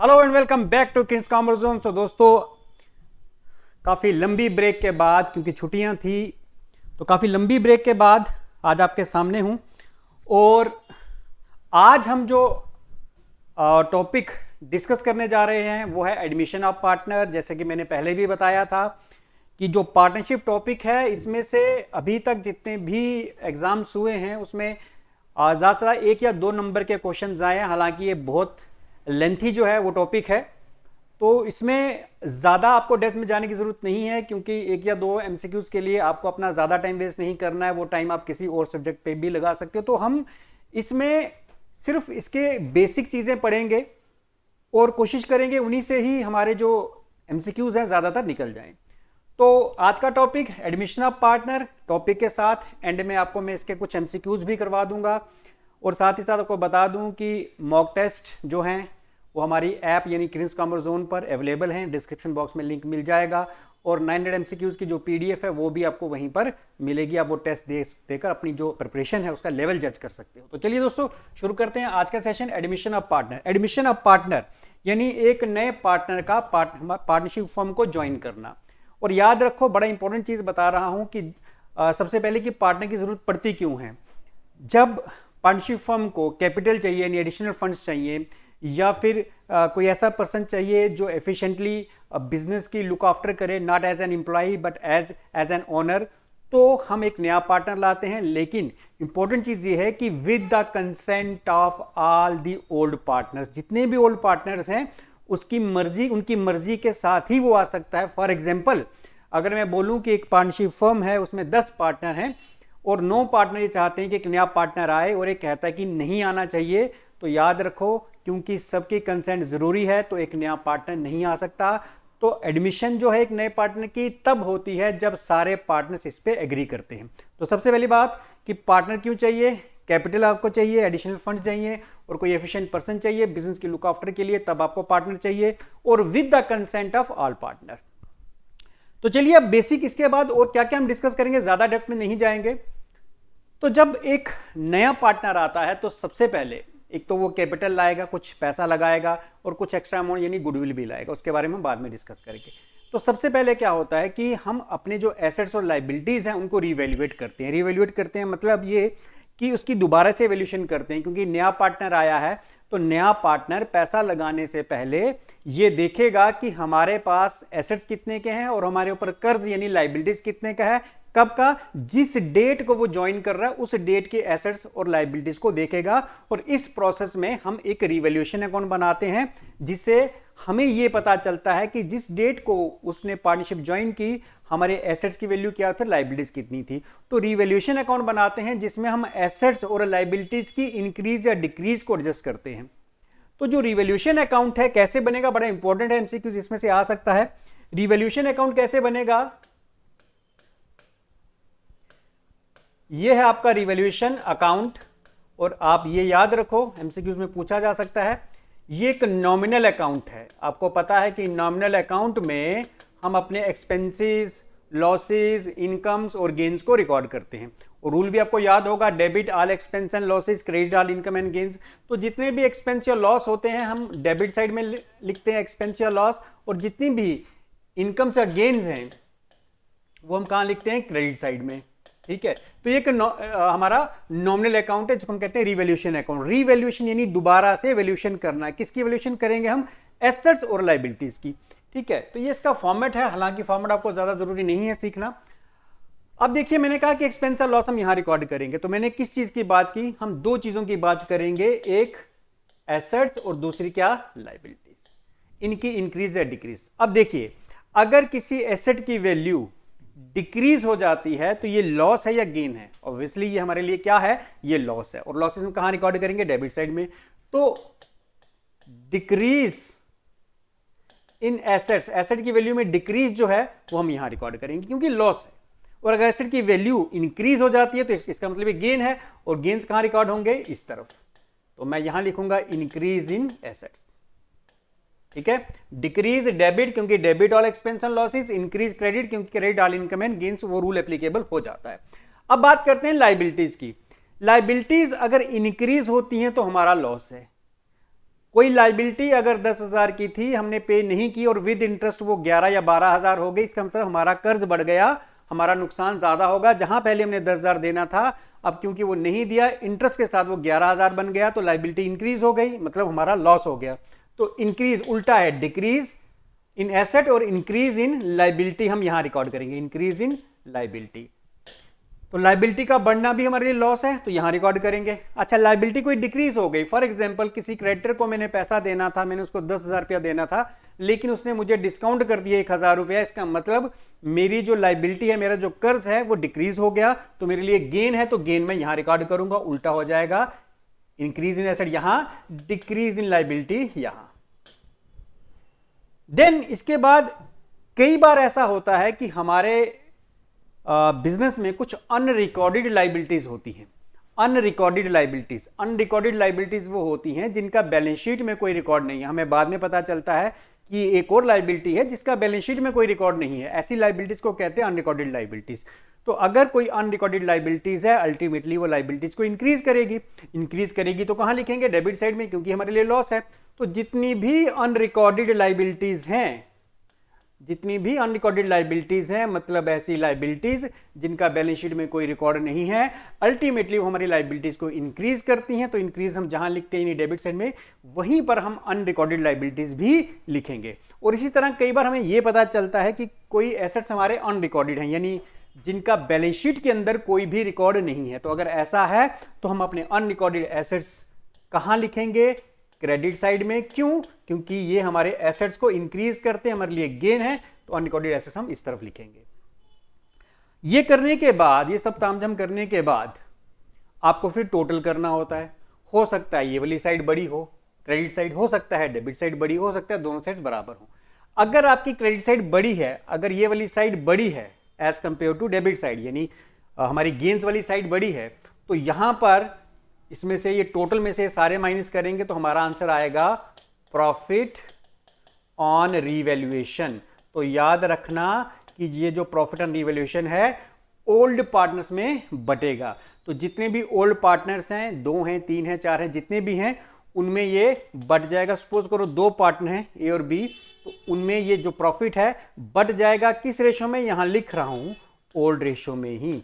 Hello and welcome back to kings commerce zone. So दोस्तों, काफ़ी लंबी ब्रेक के बाद, क्योंकि छुट्टियां थी तो काफ़ी लंबी ब्रेक के बाद आज आपके सामने हूं। और आज हम जो टॉपिक डिस्कस करने जा रहे हैं वो है एडमिशन ऑफ पार्टनर। जैसे कि मैंने पहले भी बताया था कि जो पार्टनरशिप टॉपिक है, इसमें से अभी तक जितने भी एग्जाम्स हुए हैं उसमें ज़्यादा से ज़्यादा 1 या 2 नंबर के क्वेश्चन आए हैं। हालांकि ये बहुत लेंथी जो है वो टॉपिक है, तो इसमें ज़्यादा आपको डेप्थ में जाने की ज़रूरत नहीं है, क्योंकि 1 या 2 एमसीक्यूज़ के लिए आपको अपना ज़्यादा टाइम वेस्ट नहीं करना है। वो टाइम आप किसी और सब्जेक्ट पे भी लगा सकते हो। तो हम इसमें सिर्फ इसके बेसिक चीज़ें पढ़ेंगे और कोशिश करेंगे उन्हीं से ही हमारे जो एमसीक्यूज़ हैं ज़्यादातर निकल जाएं। तो आज का topic admission of partner topic के साथ एंड में आपको मैं इसके कुछ एमसीक्यूज़ भी करवा दूंगा, और साथ ही साथ आपको बता दूं कि मॉक टेस्ट जो हैं वो हमारी ऐप यानी किंग्स कॉमर्स जोन पर अवेलेबल हैं। डिस्क्रिप्शन बॉक्स में लिंक मिल जाएगा, और 900 एमसीक्यूज़ की जो पीडीएफ है वो भी आपको वहीं पर मिलेगी। आप वो टेस्ट देकर अपनी जो प्रिपरेशन है उसका लेवल जज कर सकते हो। तो चलिए दोस्तों, शुरू करते हैं आज का session admission of partner. Admission of partner यानी एक नए पार्टनर का पार्टनरशिप फर्म को ज्वाइन करना। और याद रखो, बड़ा इंपॉर्टेंट चीज़ बता रहा हूँ कि सबसे पहले कि पार्टनर की ज़रूरत पड़ती क्यों है। जब पार्टनरशिप फर्म को कैपिटल चाहिए यानी एडिशनल फंड्स चाहिए, या फिर कोई ऐसा पर्सन चाहिए जो एफिशिएंटली बिजनेस की लुक आफ्टर करे, not as an employ but as an owner, तो हम एक नया पार्टनर लाते हैं। लेकिन इंपॉर्टेंट चीज़ ये है कि with the consent of all the old partners, जितने भी ओल्ड पार्टनर्स हैं उनकी मर्जी के साथ ही वो आ सकता है। फॉर एग्जाम्पल, अगर मैं बोलूँ कि एक पार्टनरशिप फर्म है, उसमें 10 पार्टनर हैं और 9 पार्टनर ये चाहते हैं कि एक नया पार्टनर आए और एक कहता है कि नहीं आना चाहिए, तो याद रखो क्योंकि सबकी कंसेंट जरूरी है तो एक नया पार्टनर नहीं आ सकता। तो एडमिशन जो है एक नए पार्टनर की तब होती है जब सारे पार्टनर्स इस पे एग्री करते हैं। तो सबसे पहली बात कि पार्टनर क्यों चाहिए, कैपिटल आपको चाहिए, एडिशनल फंड चाहिए और कोई एफिशिएंट पर्सन चाहिए बिजनेस की लुक आफ्टर के लिए, तब आपको पार्टनर चाहिए, और with the consent of all partner. तो चलिए अब बेसिक, इसके बाद और क्या क्या हम डिस्कस करेंगे, ज्यादा डेप्थ में नहीं जाएंगे। तो जब एक नया पार्टनर आता है तो सबसे पहले एक तो वो कैपिटल लाएगा, कुछ पैसा लगाएगा, और कुछ एक्स्ट्रा अमाउंट यानी गुडविल भी लाएगा। उसके बारे में बाद में डिस्कस करेंगे। तो सबसे पहले क्या होता है कि हम अपने जो एसेट्स और लाइबिलिटीज हैं उनको रिवैल्यूएट करते हैं। रिवैल्यूएट करते हैं मतलब ये कि उसकी दोबारा से वैल्यूएशन करते हैं, क्योंकि नया पार्टनर आया है तो नया पार्टनर पैसा लगाने से पहले ये देखेगा कि हमारे पास एसेट्स कितने के हैं और हमारे ऊपर कर्ज यानी लाइबिलिटीज कितने का है। कब का, जिस डेट को वो ज्वाइन कर रहा है उस डेट के एसेट्स और लाइबिलिटीज को देखेगा। और इस प्रोसेस में हम एक रिवैल्यूएशन अकाउंट बनाते हैं, जिससे हमें यह पता चलता है कि जिस डेट को उसने पार्टनरशिप ज्वाइन की हमारे एसेट्स की वैल्यू क्या थी, लाइबिलिटीज कितनी थी। तो रिवैल्यूएशन अकाउंट बनाते हैं जिसमें हम एसेट्स और लाइबिलिटीज की इंक्रीज या डिक्रीज को एडजस्ट करते हैं। तो जो रिवैल्यूएशन अकाउंट है कैसे बनेगा, बड़ा इंपॉर्टेंट है, एमसीक्यूज इसमें से आ सकता है। रिवैल्यूएशन अकाउंट कैसे बनेगा, ये है आपका रिवैल्यूएशन अकाउंट। और आप ये याद रखो, एमसीक्यूज में पूछा जा सकता है, ये एक नॉमिनल अकाउंट है। आपको पता है कि नॉमिनल अकाउंट में हम अपने एक्सपेंसेस, लॉसेस, इनकम्स और गेन्स को रिकॉर्ड करते हैं। और रूल भी आपको याद होगा, debit all expense and losses, credit all income and gains. तो जितने भी एक्सपेंस या लॉस होते हैं हम डेबिट साइड में लिखते हैं एक्सपेंस या लॉस, और जितनी भी इनकम्स या गेन्स हैं वो हम कहाँ लिखते हैं, क्रेडिट साइड में। ठीक है, तो ये हमारा नॉमिनल अकाउंट है जिसको हम कहते हैं रिवैल्यूएशन अकाउंट। रिवैल्यूएशन यानी दोबारा से वैल्यूएशन करना है। किसकी वैल्यूएशन करेंगे हम, एसेट्स और लाइबिलिटीज की। ठीक है, तो ये इसका फॉर्मेट है, हालांकि फॉर्मेट आपको ज्यादा जरूरी नहीं है सीखना। अब देखिए, मैंने कहा कि एक्सपेंस और लॉस हम यहां रिकॉर्ड करेंगे, तो मैंने किस चीज की बात की, हम 2 चीजों की बात करेंगे, एक एसेट्स और दूसरी क्या, लाइबिलिटीज, इनकी इंक्रीज या डिक्रीज। अब देखिए, अगर किसी एसेट की वैल्यू डिक्रीज हो जाती है तो ये लॉस है या गेन है, ऑब्वियसली ये हमारे लिए क्या है, ये लॉस है। और लॉसेस हम कहां रिकॉर्ड करेंगे, डेबिट साइड में। तो डिक्रीज इन एसेट्स, एसेट की वैल्यू में डिक्रीज जो है वो हम यहां रिकॉर्ड करेंगे क्योंकि लॉस है। और अगर एसेट की वैल्यू इंक्रीज हो जाती है तो इसका मतलब ये गेन है, और गेन्स कहां रिकॉर्ड होंगे, इस तरफ। तो मैं यहां लिखूंगा इंक्रीज इन एसेट्स। ठीक है, डिक्रीज डेबिट क्योंकि debit all expense and losses, increase credit क्योंकि credit all income and gains, वो रूल एप्लीकेबल हो जाता है। अब बात करते हैं लाइबिलिटीज की। लाइबिलिटीज अगर इंक्रीज होती हैं तो हमारा लॉस है, कोई लाइबिलिटी अगर 10,000 की थी, हमने पे नहीं की और विद इंटरेस्ट वो 11 या 12,000 हो गई, इसका मतलब हमारा कर्ज बढ़ गया, हमारा नुकसान ज्यादा होगा। जहां पहले हमने 10,000 देना था, अब क्योंकि वो नहीं दिया, इंटरेस्ट के साथ वो 11,000 बन गया, तो लाइबिलिटी इंक्रीज हो गई, मतलब हमारा लॉस हो गया। तो इंक्रीज उल्टा है, डिक्रीज इन एसेट और इंक्रीज इन लाइबिलिटी हम यहां रिकॉर्ड करेंगे, इंक्रीज इन लाइबिलिटी। तो लाइबिलिटी का बढ़ना भी हमारे लिए लॉस है, तो यहां रिकॉर्ड करेंगे। अच्छा, लाइबिलिटी कोई डिक्रीज हो गई, फॉर एग्जांपल किसी क्रेडिटर को मैंने पैसा देना था, मैंने उसको 10,000 रुपया देना था, लेकिन उसने मुझे डिस्काउंट कर दिया 1,000 रुपया, इसका मतलब मेरी जो लाइबिलिटी है, मेरा जो कर्ज है वो डिक्रीज हो गया, तो मेरे लिए गेन है, तो गेन मैं यहां रिकॉर्ड करूंगा। उल्टा हो जाएगा, इंक्रीज इन एसेट यहां, डिक्रीज इन लाइबिलिटी यहां। देन इसके बाद कई बार ऐसा होता है कि हमारे बिजनेस में कुछ अनरिकॉर्डेड लाइबिलिटीज होती हैं। अनरिकॉर्डेड लाइबिलिटीज वो होती हैं जिनका बैलेंस शीट में कोई रिकॉर्ड नहीं है, हमें बाद में पता चलता है कि एक और लाइबिलिटी है जिसका बैलेंस शीट में कोई रिकॉर्ड नहीं है। ऐसी लाइबिलिटीज को कहते हैं अनरिकॉर्डेड लाइबिलिटीज। तो अगर कोई अनरिकॉर्डेड लाइबिलिटीज है, अल्टीमेटली वो लाइबिलिटीज को इंक्रीज करेगी तो कहां लिखेंगे? डेबिट साइड में, क्योंकि हमारे लिए लॉस है। तो जितनी भी अनरिकॉर्डेड लाइबिलिटीज हैं, मतलब ऐसी लाइबिलिटीज जिनका बैलेंस शीट में कोई रिकॉर्ड नहीं है, अल्टीमेटली वो हमारी लाइबिलिटीज को इंक्रीज करती हैं। तो इंक्रीज हम जहां लिखते हैं डेबिट साइड में, वहीं पर हम अनरिकॉर्डेड लाइबिलिटीज भी लिखेंगे। और इसी तरह कई बार हमें यह पता चलता है कि कोई एसेट्स हमारे अनरिकॉर्डेड हैं, यानी जिनका बैलेंस शीट के अंदर कोई भी रिकॉर्ड नहीं है। तो अगर ऐसा है तो हम अपने अनरिकॉर्डेड एसेट्स कहां लिखेंगे? क्रेडिट साइड में। क्यों? क्योंकि ये हमारे एसेट्स को इंक्रीज करते हैं, हमारे लिए गेन है, तो अनरिकॉर्डेड एसेट्स हम इस तरफ लिखेंगे। ये करने के बाद, ये सब तामझाम करने के बाद आपको फिर टोटल करना होता है। हो सकता है ये वाली साइड बड़ी हो, क्रेडिट साइड, हो सकता है डेबिट साइड बड़ी हो सकता है दोनों साइड्स बराबर हो। अगर आपकी क्रेडिट साइड बड़ी है, अगर ये वाली साइड बड़ी है as compare to debit side, यानी हमारी गेन्स वाली साइड बड़ी है, तो यहां पर इसमें से ये टोटल में से सारे माइनस करेंगे तो हमारा आंसर आएगा प्रॉफिट ऑन रीवैल्यूएशन। तो याद रखना कि ये जो प्रॉफिट ऑन रीवैल्यूएशन है ओल्ड पार्टनर्स में बटेगा। तो जितने भी ओल्ड पार्टनर्स हैं, 2 हैं, 3 हैं, 4 हैं, जितने भी हैं, उनमें ये बट जाएगा। सपोज करो 2 पार्टनर हैं ए और बी, तो उनमें ये जो प्रॉफिट है बट जाएगा। किस रेशो में? यहां लिख रहा हूं ओल्ड रेशो में ही।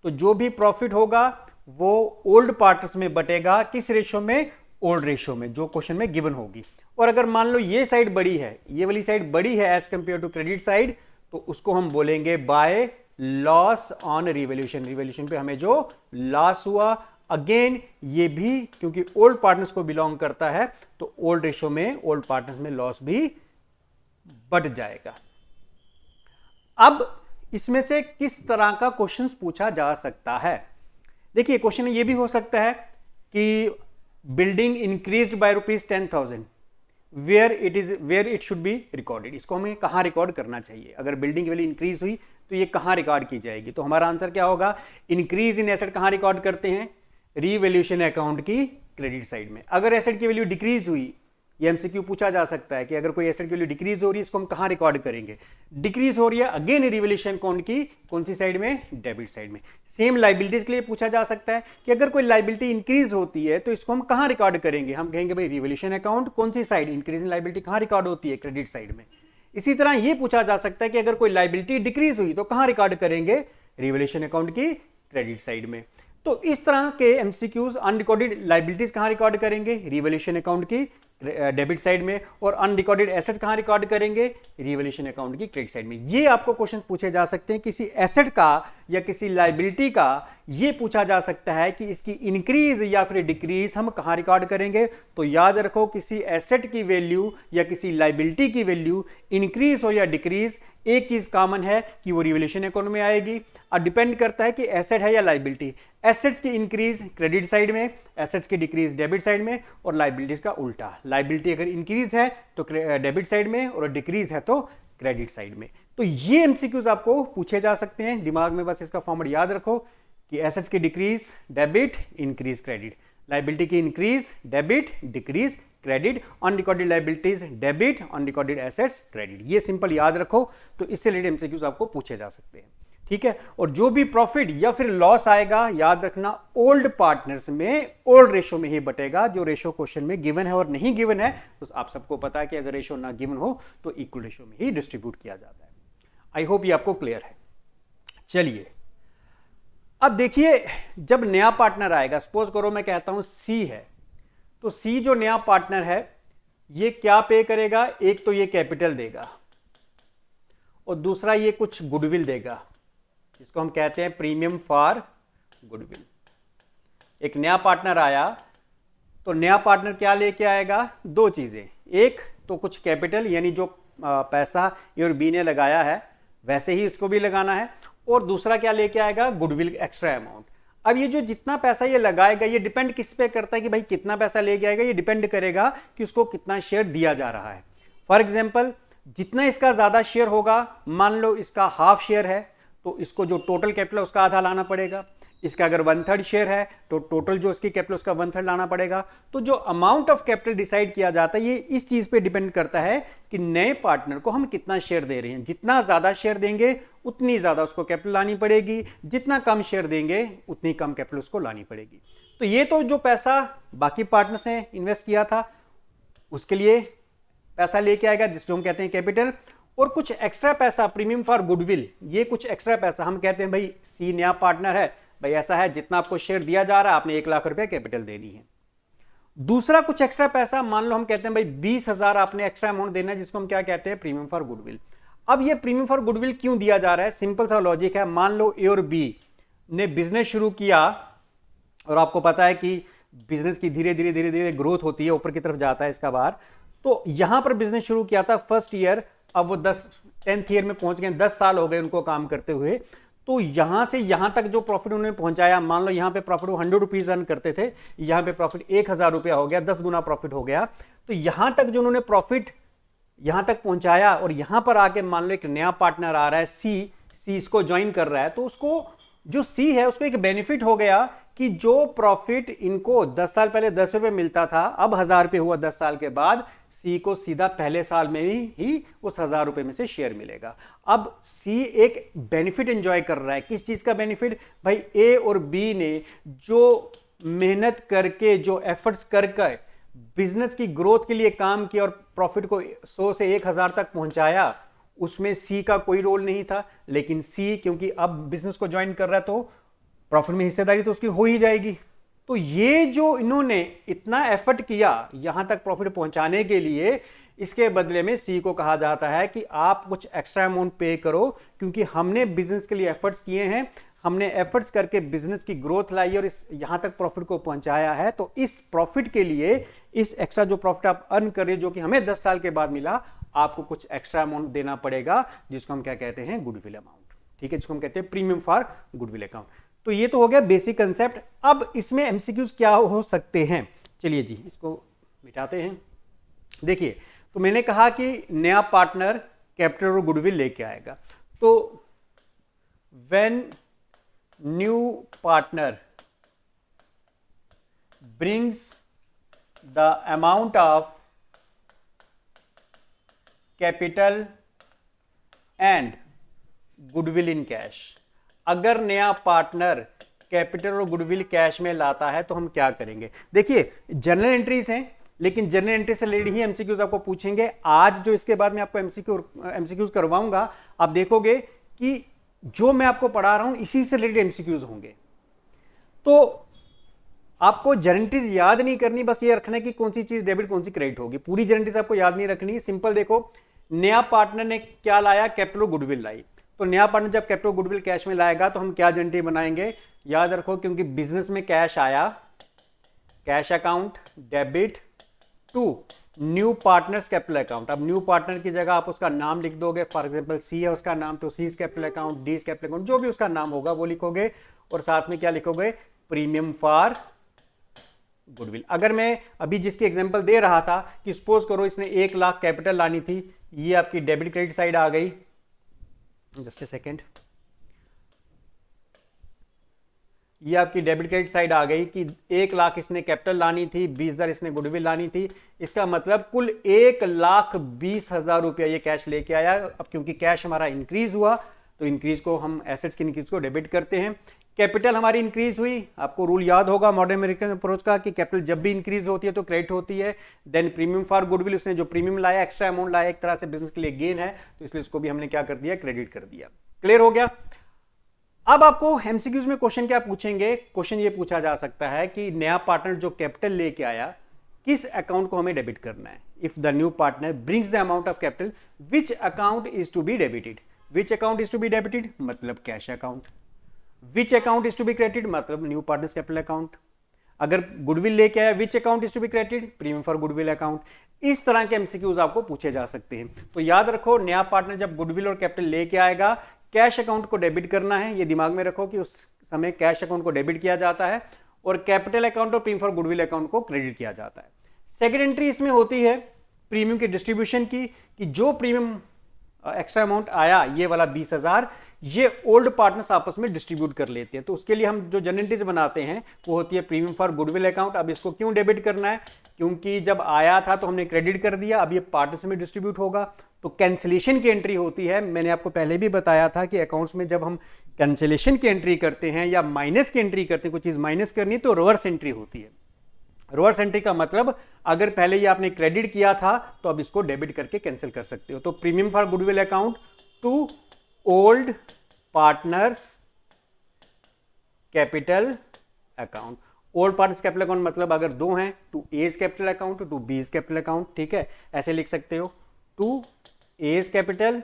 तो जो भी प्रॉफिट होगा वो ओल्ड पार्टनर्स में बटेगा। किस रेशो में? ओल्ड रेशो में, जो क्वेश्चन में गिवन होगी। और अगर मान लो ये साइड बड़ी है, ये वाली साइड बड़ी है as compare to credit side, तो उसको हम बोलेंगे by loss on revaluation. Revaluation पे हमें जो लॉस हुआ, अगेन ये भी क्योंकि ओल्ड पार्टनर्स को बिलोंग करता है, तो ओल्ड रेशो में ओल्ड पार्टनर्स में लॉस भी बढ़ जाएगा। अब इसमें से किस तरह का क्वेश्चन पूछा जा सकता है? देखिए, क्वेश्चन ये भी हो सकता है कि building increased by ₹10,000 where it should be recorded. इसको हमें कहां रिकॉर्ड करना चाहिए? अगर बिल्डिंग की वैल्यू इंक्रीज हुई तो ये कहां रिकॉर्ड की जाएगी? तो हमारा आंसर क्या होगा? इंक्रीज इन एसेट कहां रिकॉर्ड करते हैं? रीवैल्यूएशन अकाउंट की क्रेडिट साइड में। अगर एसेट की वैल्यू डिक्रीज हुई, ये एमसीक्यू पूछा जा सकता है कि अगर कोई एसेट की वैल्यू डिक्रीज हो रही है, इसको हम कहां रिकॉर्ड करेंगे? डिक्रीज हो रही है, अगेन रिवैल्यूएशन अकाउंट की कौन सी साइड में? डेबिट साइड में। सेम लाइबिलिटीज के लिए पूछा जा सकता है कि अगर कोई लाइबिलिटी इंक्रीज होती है तो इसको हम कहां रिकॉर्ड करेंगे? हम कहेंगे भाई रिवैल्यूएशन अकाउंट कौन सी साइड? इंक्रीज इन लाइबिलिटी कहां रिकॉर्ड होती है? क्रेडिट साइड में। इसी तरह यह पूछा जा सकता है कि अगर कोई लाइबिलिटी डिक्रीज हुई तो कहां रिकॉर्ड करेंगे? रिवैल्यूएशन अकाउंट की क्रेडिट साइड में। तो इस तरह के एमसीक्यूज, अनरिकॉर्डेड लाइबिलिटीज कहां रिकॉर्ड करेंगे? रिवैल्यूएशन अकाउंट की डेबिट साइड में। और अनरिकॉर्डेड एसेट कहां रिकॉर्ड करेंगे? रिवैल्यूएशन अकाउंट की क्रेडिट साइड में। ये आपको क्वेश्चन पूछे जा सकते हैं। किसी एसेट का या किसी लाइबिलिटी का ये पूछा जा सकता है कि इसकी इंक्रीज या फिर डिक्रीज हम कहां रिकॉर्ड करेंगे? तो याद रखो, किसी एसेट की वैल्यू या किसी लाइबिलिटी की वैल्यू इंक्रीज हो या डिक्रीज, एक चीज कॉमन है कि वो रिवैल्यूएशन अकाउंट में आएगी। और डिपेंड करता है कि एसेट है या लाइबिलिटी। एसेट्स की इंक्रीज क्रेडिट साइड में, एसेट्स की डिक्रीज डेबिट साइड में, और लाइबिलिटीज का उल्टा। लाइबिलिटी अगर इंक्रीज है तो डेबिट साइड में और डिक्रीज है तो क्रेडिट साइड में। तो ये एमसीक्यूज आपको पूछे जा सकते हैं। दिमाग में बस इसका फॉर्मेट याद रखो कि एसेट्स की decrease debit, increase credit, liability की increase debit, decrease credit, unrecorded liabilities debit, unrecorded assets credit. ये सिंपल याद रखो। तो इससे रिलेटेड एमसीक्यूज आपको पूछे जा सकते हैं। ठीक है। और जो भी प्रॉफिट या फिर लॉस आएगा, याद रखना ओल्ड पार्टनर्स में ओल्ड रेशो में ही बटेगा, जो रेशो क्वेश्चन में गिवन है। और नहीं गिवन है तो आप सबको पता है कि अगर रेशो ना गिवन हो तो इक्वल रेशो में ही डिस्ट्रीब्यूट किया जाता है। आई होप ये आपको क्लियर है। चलिए अब देखिए, जब नया पार्टनर आएगा, सपोज करो मैं कहता हूं सी है, तो सी जो नया पार्टनर है ये क्या पे करेगा, एक तो ये कैपिटल देगा और दूसरा ये कुछ गुडविल देगा, जिसको हम कहते हैं प्रीमियम फॉर गुडविल। एक नया पार्टनर आया तो नया पार्टनर क्या लेके आएगा, दो चीजें, एक तो कुछ कैपिटल यानी जो पैसा ए और बी ने लगाया है वैसे ही इसको भी लगाना है, और दूसरा क्या लेके आएगा, गुडविल एक्स्ट्रा अमाउंट। अब ये जो जितना पैसा ये लगाएगा ये डिपेंड किस पे करता है कि भाई कितना पैसा लेके आएगा, ये डिपेंड करेगा कि उसको कितना शेयर दिया जा रहा है। फॉर एग्जाम्पल जितना इसका ज्यादा शेयर होगा, मान लो इसका हाफ शेयर है तो इसको जो टोटल कैपिटल उसका आधा लाना पड़ेगा। इसका अगर 1/3 शेयर है तो टोटल जो इसकी कैपिटल उसका 1/3 लाना पड़ेगा। तो जो अमाउंट ऑफ कैपिटल डिसाइड किया जाता है ये इस चीज पे डिपेंड करता है कि नए पार्टनर को हम कितना शेयर दे रहे हैं। जितना ज्यादा शेयर देंगे उतनी ज्यादा उसको कैपिटल लानी पड़ेगी, जितना कम शेयर देंगे उतनी कम कैपिटल उसको लानी पड़ेगी। तो ये तो जो पैसा बाकी पार्टनर्स ने इन्वेस्ट किया था उसके लिए पैसा लेके आएगा, जिसको हम कहते हैं कैपिटल। और कुछ एक्स्ट्रा पैसा प्रीमियम फॉर गुडविल, ये कुछ एक्स्ट्रा पैसा हम कहते हैं भाई सी नया पार्टनर है, भाई ऐसा है जितना आपको शेयर दिया जा रहा है आपने 1 लाख रुपए कैपिटल देनी है। दूसरा कुछ एक्स्ट्रा पैसा, मान लो हम कहते हैं भाई 20,000 आपने एक्स्ट्रा अमाउंट देना है, जिसको हम क्या कहते हैं प्रीमियम फॉर गुडविल। अब ये प्रीमियम फॉर गुडविल क्यों दिया जा रहा है, सिंपल सा लॉजिक है। मान लो ए और बी ने बिजनेस शुरू किया और आपको पता है कि बिजनेस की धीरे धीरे धीरे धीरे ग्रोथ होती है, ऊपर की तरफ जाता है इसका बार। तो यहां पर बिजनेस शुरू किया था फर्स्ट ईयर, अब वो 10th ईयर में पहुंच गए, 10 साल हो गए उनको काम करते हुए। तो यहां से यहां तक जो प्रॉफिट उन्होंने पहुंचाया, मान लो यहां पे प्रॉफिट 100 रुपीज अर्न करते थे, यहां पे प्रॉफिट 1000 रुपया हो गया, 10 गुना प्रॉफिट हो गया। तो यहां तक जो उन्होंने प्रॉफिट यहां तक पहुंचाया और यहां पर आके मान लो एक नया पार्टनर आ रहा है सी इसको ज्वाइन कर रहा है, तो उसको जो सी है उसको एक बेनिफिट हो गया कि जो प्रॉफिट इनको 10 साल पहले 10 रुपए मिलता था अब 1000 रुपए हुआ 10 साल के बाद, सी को सीधा पहले साल में ही उस 1000 रुपए में से शेयर मिलेगा। अब सी एक बेनिफिट एंजॉय कर रहा है। किस चीज का बेनिफिट, भाई ए और बी ने जो मेहनत करके जो एफर्ट्स करके बिजनेस की ग्रोथ के लिए काम किया और प्रॉफिट को 100 से 1000 तक पहुंचाया, उसमें सी का कोई रोल नहीं था। लेकिन सी क्योंकि अब बिजनेस को ज्वाइन कर रहा है तो प्रॉफिट में हिस्सेदारी तो उसकी हो ही जाएगी। तो ये जो इन्होंने इतना एफर्ट किया यहां तक प्रॉफिट पहुंचाने के लिए, इसके बदले में सी को कहा जाता है कि आप कुछ एक्स्ट्रा अमाउंट पे करो, क्योंकि हमने बिजनेस के लिए एफर्ट्स किए हैं, हमने एफर्ट्स करके बिजनेस की ग्रोथ लाई और इस यहां तक प्रॉफिट को पहुंचाया है। तो इस प्रॉफिट के लिए, इस एक्स्ट्रा जो प्रॉफिट आप अर्न कर रहे हो जो कि हमें 10 साल के बाद मिला, आपको कुछ एक्स्ट्रा अमाउंट देना पड़ेगा, जिसको हम क्या कहते हैं गुडविल अमाउंट। ठीक है, जिसको हम कहते हैं प्रीमियम फॉर गुडविल अकाउंट। तो ये तो हो गया बेसिक कंसेप्ट। अब इसमें एमसीक्यूज क्या हो सकते हैं, चलिए जी इसको मिटाते हैं। देखिए, तो मैंने कहा कि नया पार्टनर कैपिटल और गुडविल लेके आएगा। तो when new partner brings the amount of capital and goodwill in cash, अगर नया पार्टनर कैपिटल और गुडविल कैश में लाता है तो हम क्या करेंगे। देखिए जर्नल एंट्रीज हैं, लेकिन जर्नल एंट्री से रिलेटेड ही एमसीक्यूज आपको पूछेंगे। आज जो इसके बाद मैं आपको एमसीक्यूज करवाऊंगा, आप देखोगे कि जो मैं आपको पढ़ा रहा हूं इसी से रिलेटेड एमसीक्यूज होंगे। तो आपको जर्नल एंट्रीज याद नहीं करनी, बस ये रखना है कि कौन सी चीज डेबिट कौन सी क्रेडिट होगी। पूरी जर्नल एंट्रीज आपको याद नहीं रखनी। सिंपल देखो, नया पार्टनर ने क्या लाया, कैपिटल और गुडविल लाई। तो नया पार्टनर जब कैपिटल गुडविल कैश में लाएगा तो हम क्या जर्नल एंट्री बनाएंगे, याद रखो क्योंकि बिजनेस में कैश आया, cash account debit to new partners capital account. अब न्यू पार्टनर की जगह आप उसका नाम लिख दोगे, फॉर एग्जांपल सी है उसका नाम, तो C capital account, D capital account, जो भी उसका नाम होगा वो लिखोगे, और साथ में क्या लिखोगे, प्रीमियम फॉर गुडविल। अगर मैं अभी जिसकी एग्जांपल दे रहा था कि सपोज करो इसने 1 लाख कैपिटल लानी थी, ये आपकी डेबिट क्रेडिट साइड आ गई, जस्ट ए सेकेंड, ये आपकी डेबिट क्रेडिट साइड आ गई कि 1 लाख इसने कैपिटल लानी थी, 20,000 इसने गुडविल लानी थी। इसका मतलब कुल 1,20,000 रुपया ये कैश लेके आया। अब क्योंकि कैश हमारा इंक्रीज हुआ तो इंक्रीज को हम एसेट्स की इंक्रीज को डेबिट करते हैं। कैपिटल हमारी इंक्रीज हुई, आपको रूल याद होगा मॉडर्न अमेरिकन अप्रोच का कि कैपिटल जब भी इंक्रीज होती है तो क्रेडिट होती है। देन प्रीमियम फॉर गुडविल, उसने जो प्रीमियम लाया, एक्स्ट्रा अमाउंट लाया, एक तरह से बिजनेस के लिए गेन है, तो इसलिए उसको भी हमने क्या कर दिया, क्रेडिट कर दिया। क्लियर हो गया। अब आपको एमसीक्यूज में क्वेश्चन क्या पूछेंगे, क्वेश्चन ये पूछा जा सकता है कि नया पार्टनर जो कैपिटल लेके आया, किस अकाउंट को हमें डेबिट करना है। If the new partner brings the amount of capital, which account is to be debited. Which account is to be debited मतलब cash account. Which account is to be credited मतलब new partners capital account. अगर goodwill लेके आया, which account is to be credited, premium for goodwill account. इस तरह के MCQs आपको पूछे जा सकते हैं। तो याद रखो, नया पार्टनर जब गुडविल और कैपिटल लेके आएगा, कैश अकाउंट को डेबिट करना है। ये दिमाग में रखो कि उस समय कैश अकाउंट को डेबिट किया जाता है और कैपिटल अकाउंट और प्रीमियम फॉर गुडविल अकाउंट को क्रेडिट किया जाता है। सेकेंड एंट्री इसमें होती है प्रीमियम के डिस्ट्रीब्यूशन की, कि जो प्रीमियम एक्स्ट्रा अमाउंट आया, ये वाला 20,000, ये ओल्ड पार्टनर्स आपस में डिस्ट्रीब्यूट कर लेते हैं। तो उसके लिए हम जो जनरल एंट्रीज बनाते हैं वो होती है प्रीमियम फॉर गुडविल अकाउंट। अब इसको क्यों डेबिट करना है, क्योंकि जब आया था तो हमने क्रेडिट कर दिया, अब ये पार्टनर्स में डिस्ट्रीब्यूट होगा। तो कैंसिलेशन की एंट्री होती है। मैंने आपको पहले भी बताया था कि अकाउंट्स में जब हम कैंसिलेशन की एंट्री करते हैं या माइनस की एंट्री करते हैं, कोई चीज माइनस करनी, तो रिवर्स एंट्री होती है। रिवर्स एंट्री का मतलब अगर पहले ये आपने क्रेडिट किया था तो अब इसको डेबिट करके कैंसिल कर सकते हो। तो premium for goodwill account to old partners capital account. Old partners capital account मतलब अगर दो हैं, to A's capital account to B's capital account. ठीक है, ऐसे लिख सकते हो, to A's capital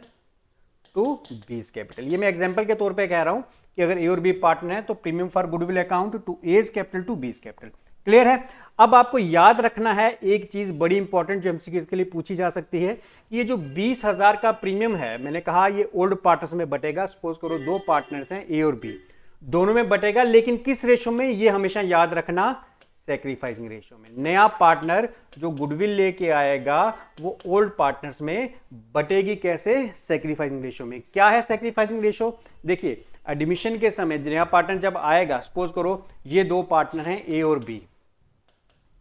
to B's capital. ये मैं एग्जांपल के तौर पे कह रहा हूं कि अगर ए और बी पार्टनर है तो premium for goodwill account to A's capital to B's capital. Clear है। अब आपको याद रखना है एक चीज बड़ी इंपॉर्टेंट जो एमसीक्यू के लिए पूछी जा सकती है, ये जो 20,000 का प्रीमियम है, मैंने कहा ये ओल्ड पार्टनर्स में बटेगा। सपोज करो दो पार्टनर्स हैं ए और बी, दोनों में बटेगा, लेकिन किस रेशो में, ये हमेशा याद रखना, सैक्रिफाइसिंग रेशो में। नया पार्टनर जो गुडविल लेके आएगा वो ओल्ड पार्टनर्स में बटेगी कैसे, सैक्रिफाइसिंग रेशो में। क्या है सैक्रिफाइसिंग रेशो, देखिए एडमिशन के समय नया पार्टनर जब आएगा, सपोज करो ये दो पार्टनर हैं ए और बी,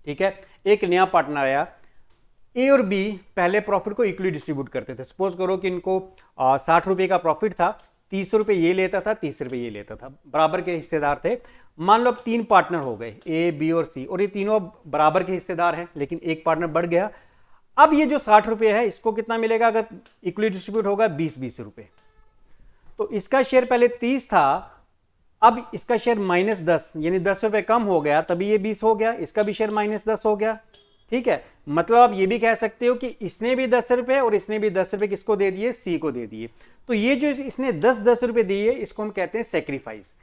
ठीक है, एक नया पार्टनर आया, ए और बी पहले प्रॉफिट को इक्वली डिस्ट्रीब्यूट करते थे। सपोज करो कि इनको 60 रुपए का प्रॉफिट था, 30 रुपए ये लेता था, 30 रुपए ये लेता था, बराबर के हिस्सेदार थे। मान लो अब तीन पार्टनर हो गए, ए बी और सी, और ये तीनों बराबर के हिस्सेदार हैं, लेकिन एक पार्टनर बढ़ गया। अब ये जो 60 रुपए है इसको कितना मिलेगा अगर इक्वली डिस्ट्रीब्यूट होगा, 20-20 रुपए। तो इसका शेयर पहले 30 था, अब इसका शेयर -10, यानी 10 रुपए कम हो गया, तभी ये 20 हो गया, इसका भी शेयर -10 हो गया। ठीक है, मतलब आप ये भी कह सकते हो कि इसने भी 10 रुपए और इसने भी 10 रुपए किसको दे दिए, सी को दे दिए। तो ये जो इसने 10-10 रुपए दिए, इसको हम कहते हैं सैक्रिफाइस।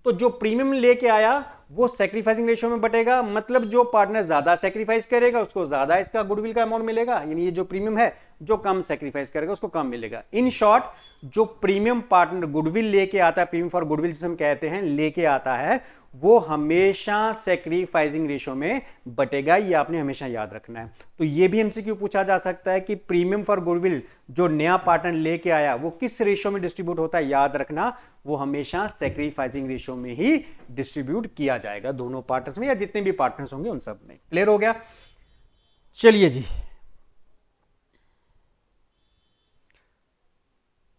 तो जो प्रीमियम लेके आया वो सैक्रिफाइसिंग रेशियो में बटेगा, मतलब जो पार्टनर ज्यादा सैक्रिफाइस करेगा उसको ज्यादा इसका गुडविल का अमाउंट मिलेगा, यानी ये जो प्रीमियम है, जो कम सैक्रिफाइस करेगा उसको कम मिलेगा। इन शॉर्ट, जो प्रीमियम पार्टनर गुडविल लेके आता है, प्रीमियम फॉर गुडविल जिसे हम कहते हैं, लेके आता है, वो हमेशा सैक्रिफाइसिंग रेशियो में बटेगा। ये आपने हमेशा याद रखना है। तो ये भी हमसे क्यों पूछा जा सकता है कि प्रीमियम फॉर गुडविल जो नया पार्टनर लेके आया वो किस रेशियो में डिस्ट्रीब्यूट होता है, याद रखना, वो हमेशा सैक्रिफाइसिंग रेशियो में ही डिस्ट्रीब्यूट किया जाएगा, दोनों पार्टनर्स में या जितने भी पार्टनर्स होंगे उन सब में। क्लियर हो गया। चलिए जी,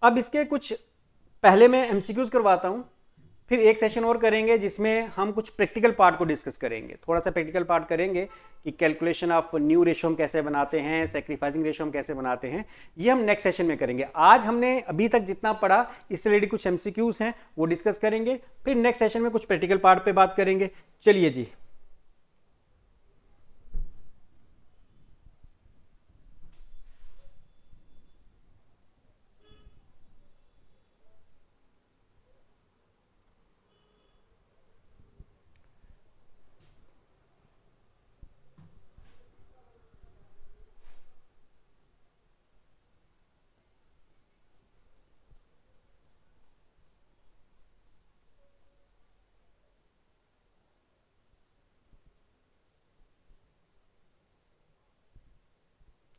अब इसके कुछ पहले मैं एमसीक्यूज करवाता हूं, फिर एक सेशन और करेंगे जिसमें हम कुछ प्रैक्टिकल पार्ट को डिस्कस करेंगे। थोड़ा सा प्रैक्टिकल पार्ट करेंगे कि कैलकुलेशन ऑफ न्यू रेशियो हम कैसे बनाते हैं, सैक्रिफाइसिंग रेशियो हम कैसे बनाते हैं, ये हम नेक्स्ट सेशन में करेंगे। आज हमने अभी तक जितना पढ़ा इससे रिलेटेड कुछ एमसीक्यूज हैं वो डिस्कस करेंगे, फिर नेक्स्ट सेशन में कुछ प्रैक्टिकल पार्ट पे बात करेंगे। चलिए जी,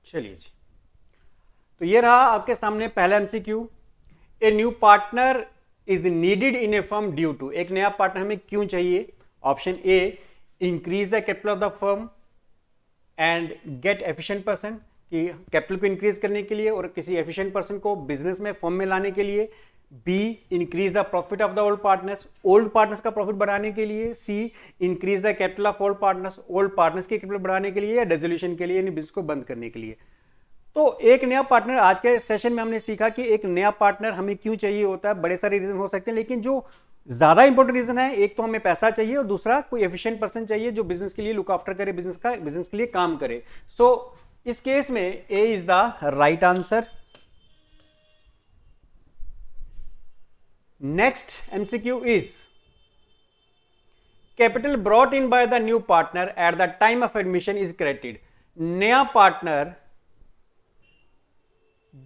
चलिए जी, तो ये रहा आपके सामने पहला MCQ. A new partner is needed in a firm due to, एक नया पार्टनर हमें क्यों चाहिए। Option A, increase the capital of the firm and get efficient person, कि कैपिटल को इंक्रीज करने के लिए और किसी एफिशिएंट पर्सन को बिजनेस में फर्म में लाने के लिए। B increase the profit of the old partners का प्रॉफिट बढ़ाने के लिए, C increase the capital of old partners के कैपिटल बढ़ाने के लिए, या डिसोल्यूशन के लिए, यानी बिजनेस को बंद करने के लिए। तो एक नया पार्टनर, आज के सेशन में हमने सीखा कि एक नया पार्टनर हमें क्यों चाहिए होता है। बड़े सारे रीजन हो सकते हैं, लेकिन जो ज्यादा इंपॉर्टेंट रीजन है, एक तो हमें पैसा चाहिए और दूसरा कोई एफिशिएंट पर्सन चाहिए जो बिजनेस के लिए लुक आफ्टर करे, बिजनेस के लिए काम करे। सो इस केस में A is the right answer. Next MCQ is capital brought in by the new partner at the time of admission is credited. नया पार्टनर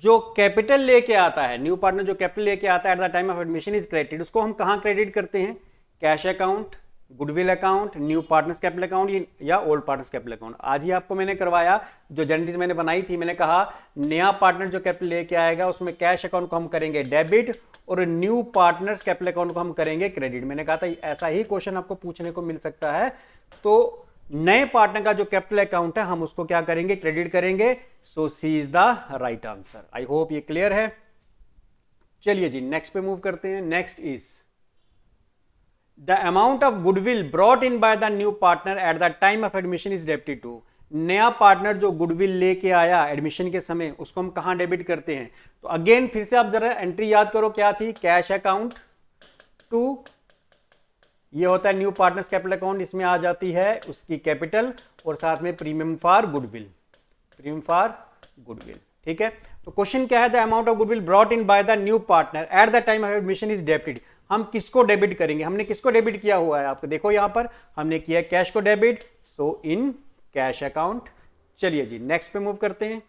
जो कैपिटल लेके आता है, न्यू पार्टनर जो कैपिटल लेके आता है eight the time of admission is credited, उसको हम कहां क्रेडिट करते हैं? Cash account, goodwill account, new partners capital account या ओल्ड पार्टनर्स कैपिटल अकाउंट। आज ही आपको मैंने करवाया, जो जनरलीज मैंने बनाई थी, मैंने कहा नया पार्टनर जो कैपिटल लेके आएगा उसमें कैश अकाउंट को हम करेंगे डेबिट और न्यू पार्टनर्स कैपिटल अकाउंट को हम करेंगे क्रेडिट। मैंने कहा था ऐसा ही क्वेश्चन आपको पूछने को मिल सकता है। तो नए पार्टनर का जो कैपिटल अकाउंट है हम उसको क्या करेंगे? क्रेडिट करेंगे। So C is the right answer. I hope ये क्लियर है। चलिए जी नेक्स्ट पे मूव करते हैं। Next is the amount of goodwill brought in by the new partner at the time of admission is debited to. नया partner जो goodwill लेके आया एडमिशन के समय, उसको हम कहां डेबिट करते हैं? तो अगेन फिर से आप जरा एंट्री याद करो, क्या थी? कैश अकाउंट टू, ये होता है न्यू पार्टनर्स कैपिटल अकाउंट, इसमें आ जाती है उसकी कैपिटल और साथ में premium for goodwill, premium for goodwill. ठीक है, तो क्वेश्चन क्या है? The amount of goodwill brought in by the new partner at the time of admission is debited. हम किसको डेबिट करेंगे? हमने किसको डेबिट किया हुआ है? आपको देखो यहां पर हमने किया कैश को debit, so in cash account. चलिए जी नेक्स्ट पे मूव करते हैं।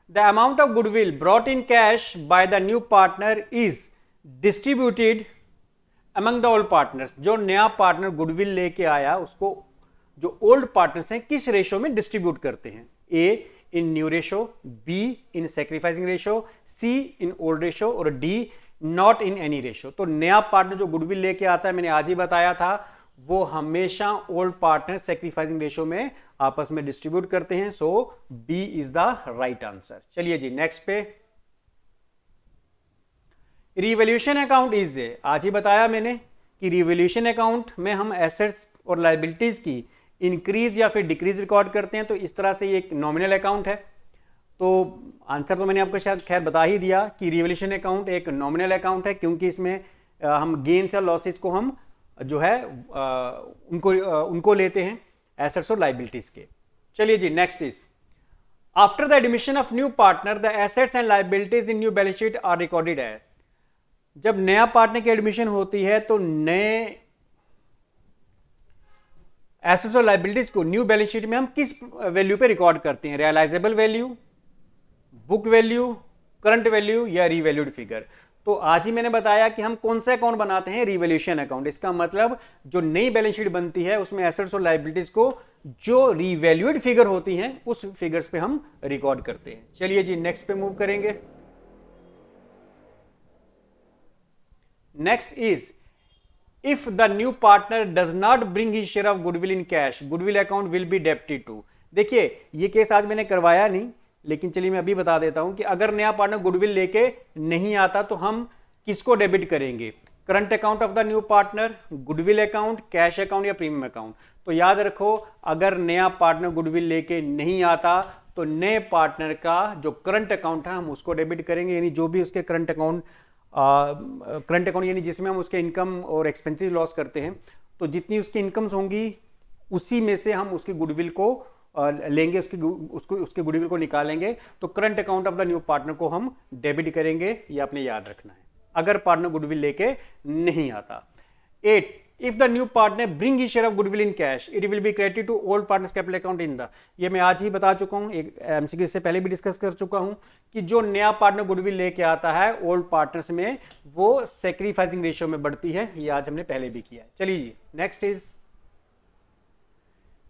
The amount of goodwill brought in cash by the new partner is distributed among the old partners. जो नया पार्टनर गुडविल लेके आया उसको जो ओल्ड पार्टनर्स हैं किस रेशो में डिस्ट्रीब्यूट करते हैं? A in new ratio, B in sacrificing ratio, C in old ratio और D not in any ratio. तो नया पार्टनर जो गुडविल लेके आता है, मैंने आज ही बताया था, वो हमेशा ओल्ड पार्टनर सैक्रिफाइसिंग रेशो में आपस में डिस्ट्रीब्यूट करते हैं। So B is the right answer. चलिए जी नेक्स्ट पे, रिवैल्यूएशन अकाउंट इज, आज ही बताया मैंने कि रिवैल्यूएशन अकाउंट में हम एसेट्स और लायबिलिटीज की इंक्रीज या फिर डिक्रीज रिकॉर्ड करते हैं। तो इस तरह से ये एक नॉमिनल अकाउंट है। तो आंसर तो मैंने आपको शायद खैर बता ही दिया कि रिवैल्यूएशन अकाउंट एक नॉमिनल अकाउंट है, क्योंकि इसमें हम गेन्स या लॉसेस को हम जो है उनको लेते हैं एसेट्स और लायबिलिटीज के। चलिए जी next is after the admission of new partner the assets and liabilities in new balance sheet are recorded है। जब नया पार्टनर की एडमिशन होती है तो नए एसेट्स और लायबिलिटीज को न्यू बैलेंस शीट में हम किस वैल्यू पे रिकॉर्ड करते हैं? Realisable value, book value, current value या रीवैल्यूड फिगर। तो आज ही मैंने बताया कि हम कौन सा अकाउंट बनाते हैं? Revaluation account. इसका मतलब जो नई बैलेंस शीट बनती है उसमें एसेट्स और लायबिलिटीज को जो रीवैल्यूड फिगर होती हैं उस फिगर्स पे हम रिकॉर्ड करते हैं। चलिए जी नेक्स्ट पे मूव करेंगे। Next is if the new partner does not bring his share of goodwill in cash, goodwill account will be debited to. देखिए ये केस आज मैंने करवाया नहीं, लेकिन चलिए मैं अभी बता देता हूं कि अगर नया पार्टनर गुडविल लेके नहीं आता तो हम किसको डेबिट करेंगे? Current account of the new partner, goodwill account, cash account या प्रीमियम अकाउंट। तो याद रखो, अगर नया पार्टनर गुडविल लेके नहीं आता तो नए पार्टनर का जो करंट अकाउंट है हम उसको डेबिट करेंगे, यानी जो भी उसके करंट अकाउंट यानी जिसमें हम उसके इनकम और एक्सपेंसिव लॉस करते हैं, तो जितनी उसकी इनकम्स होंगी उसी में से हम उसकी गुडविल को लेंगे, उसके गुडविल को निकालेंगे। तो current account of the new partner को हम डेबिट करेंगे, ये आपने याद रखना है अगर पार्टनर गुडविल लेके नहीं आता। 8 if the new partner bring his share of goodwill in cash it will be credited to old partners capital account in the. ये मैं आज ही बता चुका हूं, एक एमसीक्यू से पहले भी डिस्कस कर चुका हूं कि जो नया पार्टनर गुडविल लेके आता है ओल्ड पार्टनर्स में, वो सैक्रिफाइसिंग रेशियो में बढ़ती है। ये आज हमने पहले भी किया है। चलिए जी next is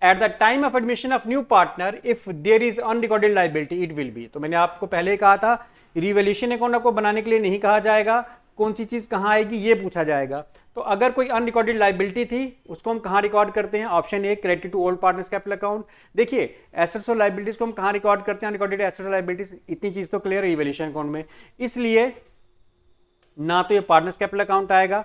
at the time of admission of new partner if there is unrecorded liability it will be. तो मैंने आपको पहले ही कहा था रिवैल्यूएशन अकाउंट आपको बनाने के लिए नहीं कहा जाएगा, कौन सी चीज कहां आएगी ये पूछा जाएगा। तो अगर कोई अनरिकॉर्डेड लाइबिलिटी थी उसको हम कहाँ रिकॉर्ड करते हैं? Option A, credit to old partners capital account. देखिए एसेट्स और लाइबिलिटीज को हम कहाँ रिकॉर्ड करते हैं? अनरिकॉर्डेड एसेट्स और लाइबिलिटीज, इतनी चीज तो क्लियर है रिवैल्यूएशन अकाउंट में, इसलिए ना तो ये पार्टनर्स कैपिटल अकाउंट आएगा।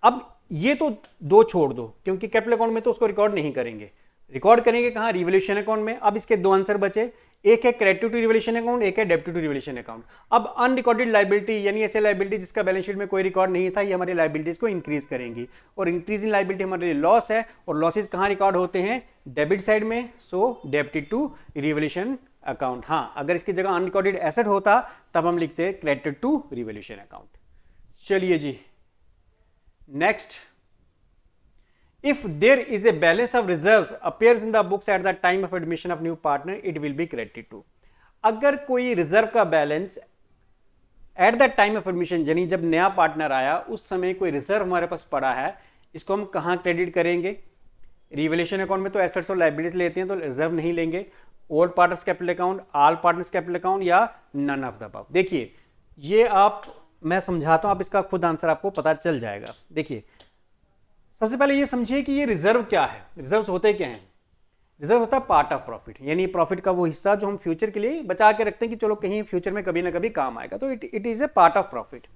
अब ये तो दो छोड़ दो, क्योंकि कैपिटल अकाउंट में तो उसको रिकॉर्ड नहीं करेंगे, रिकॉर्ड करेंगे कहां? रिवैल्यूएशन अकाउंट में। अब इसके दो आंसर बचे, एक है क्रेडिट टू रिवैल्यूएशन अकाउंट, एक है डेबिट टू रिवैल्यूएशन अकाउंट। अब अनरिकॉर्डेड लाइबिलिटी यानी ऐसे लाइबिलिटी जिसका बैलेंस शीट में कोई रिकॉर्ड नहीं था, ये हमारी लाइबिलिटीज को इंक्रीज करेंगी, और इंक्रीज इन लाइबिलिटी हमारे लिए लॉस है, और लॉसेज कहां रिकॉर्ड होते हैं? डेबिट साइड में, so debit to revaluation account. हाँ, अगर इसकी जगह अनरिकॉर्डेड एसेट होता तब हम लिखते हैं क्रेडिट टू रिवैल्यूएशन अकाउंट। चलिए जी next, if there is a balance of reserves appears in the books at the time of admission of new partner, it will be credited to। अगर कोई reserve का balance eight the time of admission यानी जब नया partner आया उस समय कोई रिजर्व हमारे पास पड़ा है, इसको हम कहाँ क्रेडिट करेंगे? रिवैल्यूएशन अकाउंट में तो एसेट्स और लायबिलिटीज लेते हैं, तो रिजर्व नहीं लेंगे। Old partners capital account, all partners capital account, या नन ऑफ द अबव। देखिए ये आप, मैं समझाता हूं, आप इसका खुद आंसर आपको पता चल जाएगा। देखिए सबसे पहले ये समझिए कि ये रिजर्व क्या है। रिजर्व्स होते क्या हैं? रिजर्व होता है पार्ट ऑफ प्रॉफिट, यानी प्रॉफिट का वो हिस्सा जो हम फ्यूचर के लिए बचा के रखते हैं कि चलो कहीं फ्यूचर में कभी ना कभी काम आएगा, तो it is a part of profit.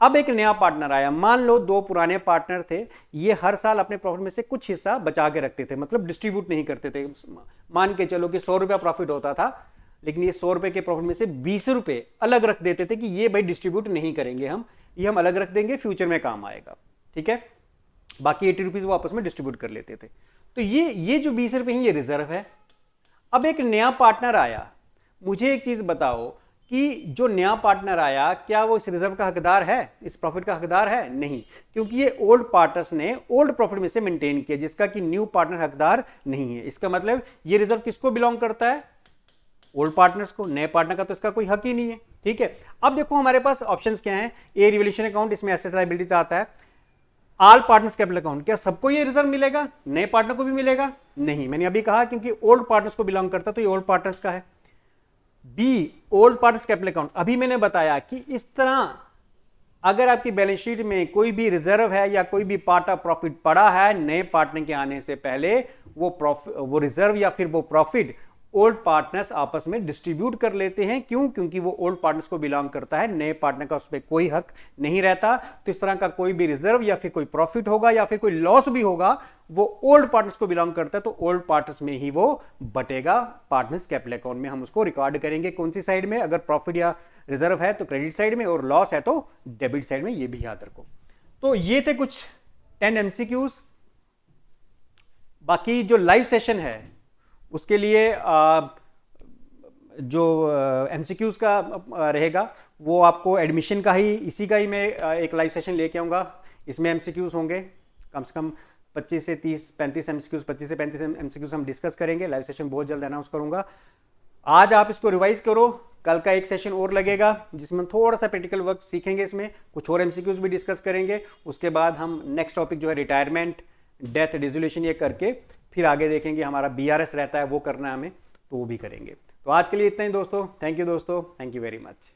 अब एक नया पार्टनर आया, मान लो दो पुराने पार्टनर थे, ये हर साल अपने प्रॉफिट में से कुछ हिस्सा बचा के रखते थे, मतलब डिस्ट्रीब्यूट नहीं करते थे। मान के चलो कि 100 रुपया प्रॉफिट होता था, लेकिन ये 100 रुपए के प्रॉफिट में से 20 रुपए अलग रख देते थे कि ये भाई डिस्ट्रीब्यूट नहीं करेंगे हम, ये हम अलग रख देंगे, फ्यूचर में काम आएगा, ठीक है। बाकी 80 रुपीज वो आपस में डिस्ट्रीब्यूट कर लेते थे। तो ये जो 20 रुपए हैं ये रिजर्व है। अब एक नया पार्टनर आया, मुझे एक चीज बताओ कि जो नया पार्टनर आया क्या वो इस रिजर्व का हकदार है, इस प्रॉफिट का हकदार है? नहीं, क्योंकि ये ओल्ड पार्टनर्स ने ओल्ड प्रॉफिट में से मेंटेन किया, जिसका कि न्यू पार्टनर हकदार नहीं है। इसका मतलब ये रिजर्व किसको बिलोंग करता है? ओल्ड पार्टनर्स को। नए पार्टनर का तो इसका कोई हक ही नहीं है, ठीक है। अब देखो हमारे पास ऑप्शंस क्या हैं। ए रिवैल्यूएशन अकाउंट, इसमें एसेट्स लायबिलिटीज आता है। ऑल पार्टनर्स कैपिटल अकाउंट, क्या सबको ये रिजर्व मिलेगा? नए पार्टनर को भी मिलेगा? नहीं, मैंने अभी कहा क्योंकि ओल्ड पार्टनर्स को बिलोंग करता, तो ये ओल्ड पार्टनर्स का है। B old partners capital account, अभी मैंने बताया कि इस तरह अगर आपकी बैलेंस शीट में कोई भी रिजर्व है या कोई भी पार्ट ऑफ प्रॉफिट पड़ा है नए पार्टनर के आने से पहले, वो रिजर्व या फिर वो प्रॉफिट ओल्ड पार्टनर्स आपस में डिस्ट्रीब्यूट कर लेते हैं। क्यों? क्योंकि वो ओल्ड पार्टनर्स को बिलोंग करता है, नए पार्टनर का उस पर कोई हक नहीं रहता। तो इस तरह का कोई भी रिजर्व या फिर कोई प्रॉफिट होगा या फिर कोई लॉस भी होगा, वो ओल्ड पार्टनर्स को बिलोंग करता है, तो ओल्ड पार्टनर्स में ही वो बटेगा। पार्टनर्स कैपिटल अकाउंट में हम उसको रिकॉर्ड करेंगे। कौन सी साइड में? अगर प्रॉफिट या रिजर्व है तो क्रेडिट साइड में, और लॉस है तो डेबिट साइड में, ये भी याद रखो। तो ये थे कुछ 10 MCQs। बाकी जो लाइव सेशन है उसके लिए जो MCQs का रहेगा वो आपको एडमिशन का ही, इसी का ही मैं एक लाइव सेशन लेके आऊँगा। इसमें MCQs होंगे कम से कम 25 से 30 35 MCQs, 25 से 35 MCQs हम डिस्कस करेंगे। लाइव सेशन बहुत जल्द अनाउंस करूँगा। आज आप इसको रिवाइज करो, कल का एक सेशन और लगेगा जिसमें थोड़ा सा प्रैक्टिकल वर्क सीखेंगे, इसमें कुछ और MCQs भी डिस्कस करेंगे। उसके बाद हम नेक्स्ट टॉपिक जो है रिटायरमेंट, डेथ, डिसोल्यूशन, ये करके फिर आगे देखेंगे। हमारा BRS रहता है, वो करना है हमें, तो वो भी करेंगे। तो आज के लिए इतना ही दोस्तों। थैंक यू दोस्तों, थैंक यू वेरी मच।